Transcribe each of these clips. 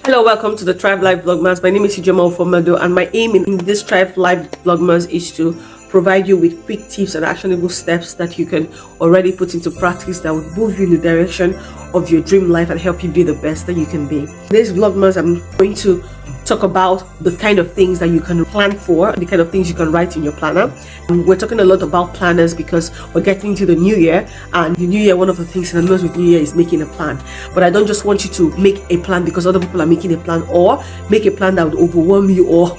Hello, welcome to the Thrive Live Vlogmas. My name is Ijeoma Ofomado, and my aim in this Thrive Live Vlogmas is to provide you with quick tips and actionable steps that you can already put into practice that will move you in the direction of your dream life and help you be the best that you can be. In this Vlogmas, I'm going to talk about the kind of things that you can plan for, the kind of things you can write in your planner. And we're talking a lot about planners because we're getting into the new year, and the new year, one of the things that goes with new year is making a plan. But I don't just want you to make a plan because other people are making a plan, or make a plan that would overwhelm you, or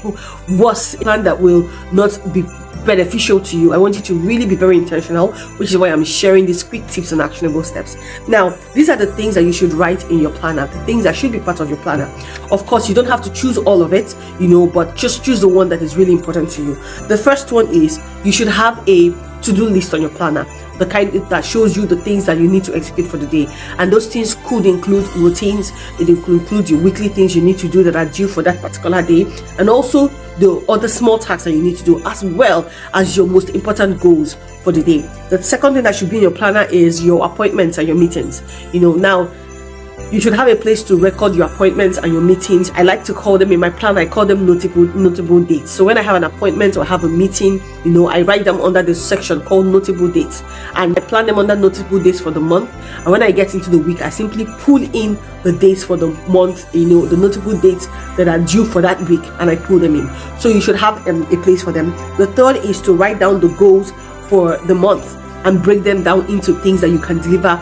worse, a plan that will not be beneficial to you. I want you to really be very intentional, which is why I'm sharing these quick tips and actionable steps. Now, these are the things that you should write in your planner, the things that should be part of your planner. Of course, you don't have to choose all of it, but just choose the one that is really important to you. The first one is you should have a to-do list on your planner, the kind that shows you the things that you need to execute for the day. And those things could include routines, it include your weekly things you need to do that are due for that particular day, and also the other small tasks that you need to do, as well as your most important goals for the day. The second thing that should be in your planner is your appointments and your meetings. Now you should have a place to record your appointments and your meetings. I like to call them, in my plan, I call them notable dates. So when I have an appointment or have a meeting, I write them under this section called notable dates, and I plan them under notable dates for the month. And when I get into the week, I simply pull in the dates for the month, the notable dates that are due for that week, and I pull them in. So you should have a place for them. The third is to write down the goals for the month and break them down into things that you can deliver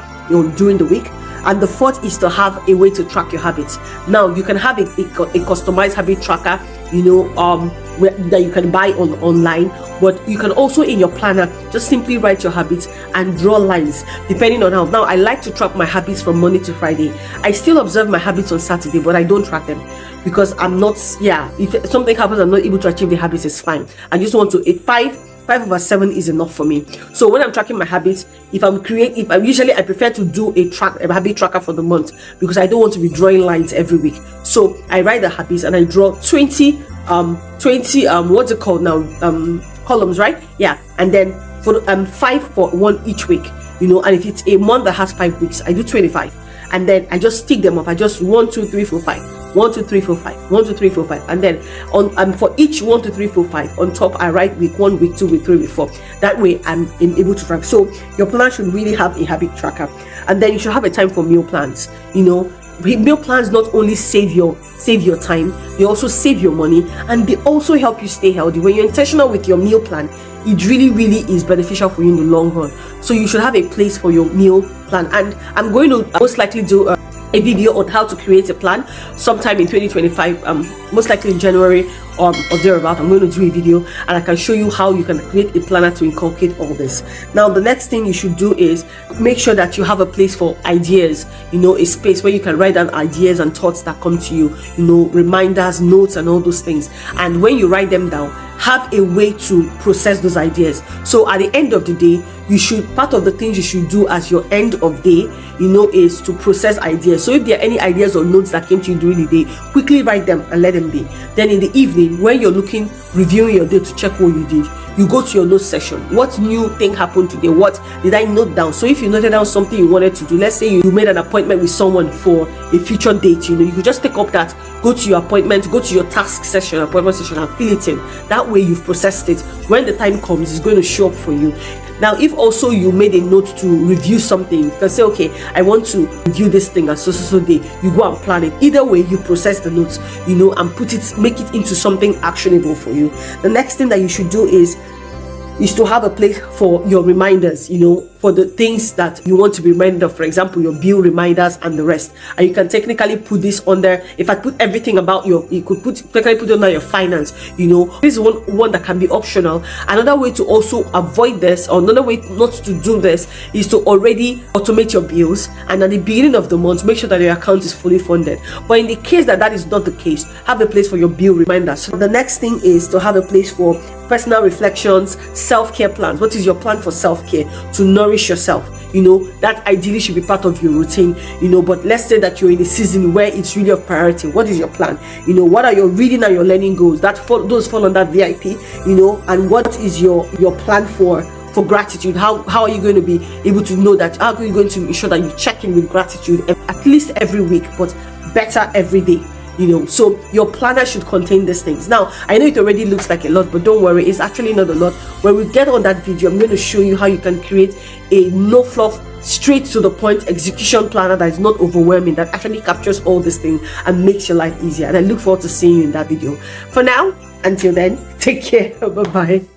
during the week. And the fourth is to have a way to track your habits. Now, you can have a customized habit tracker, that you can buy online, but you can also, in your planner, just simply write your habits and draw lines depending on how. Now, I like to track my habits from Monday to Friday. I still observe my habits on Saturday, but I don't track them because I'm not, if something happens, I'm not able to achieve the habits, it's fine. I just want to, 5/7 is enough for me. So when I'm tracking my habits, I prefer to do a habit tracker for the month because I don't want to be drawing lines every week. So I write the habits and I draw 20 what's it called now, columns, right? And then for 5 for one each week, and if it's a month that has 5 weeks, I do 25, and then I just stick them up. I just 1 2 3 4 5 1 2 3 4 5 1 2 3 4 5, and then for each 1 2 3 4 5 on top, I write week 1, week 2, week 3, week 4. That way I'm able to track. So your plan should really have a habit tracker, and then you should have a time for meal plans. Meal plans not only save your time, they also save your money, and they also help you stay healthy. When you're intentional with your meal plan, it really is beneficial for you in the long run. So you should have a place for your meal plan, and I'm going to most likely do a video on how to create a plan sometime in 2025, most likely in January or thereabout. I'm going to do a video and I can show you how you can create a planner to inculcate all this. Now, the next thing you should do is make sure that you have a place for ideas, a space where you can write down ideas and thoughts that come to you, reminders, notes, and all those things. And when you write them down, have a way to process those ideas. So at the end of the day, part of the things you should do as your end of day, is to process ideas. So if there are any ideas or notes that came to you during the day, quickly write them and let them be. Then in the evening, when you're reviewing your day to check what you did, you go to your notes section. What new thing happened today? What did I note down? So if you noted down something you wanted to do, let's say you made an appointment with someone for a future date, you could just take up that, go to your appointment, go to your task section, appointment section, and fill it in. That way you've processed it. When the time comes, it's going to show up for you. Now, if also you made a note to review something, you can say, okay, I want to review this thing at so day. You go and plan it. Either way, you process the notes, and make it into something actionable for you. The next thing that you should do is to have a place for your reminders, for the things that you want to be reminded of. For example, your bill reminders and the rest. And you can technically put this under, if I put everything about you could technically put it under your finance. This is one that can be optional. Another way to also avoid this, or another way not to do this, is to already automate your bills, and at the beginning of the month, make sure that your account is fully funded. But in the case that is not the case, have a place for your bill reminders. So the next thing is to have a place for personal reflections, self-care plans. What is your plan for self-care to nourish yourself? That ideally should be part of your routine, but let's say that you're in a season where it's really a priority. What is your plan? What are your reading and your learning goals? Those fall under VIP, and what is your plan for gratitude? How are you going to be able to know that? How are you going to ensure that you check in with gratitude at least every week, but better every day? you know. So your planner should contain these things. Now I know it already looks like a lot, but don't worry, it's actually not a lot. When we get on that video, I'm going to show you how you can create a no fluff, straight to the point execution planner that is not overwhelming, that actually captures all these things and makes your life easier. And I look forward to seeing you in that video. For now, until then, take care. Bye bye.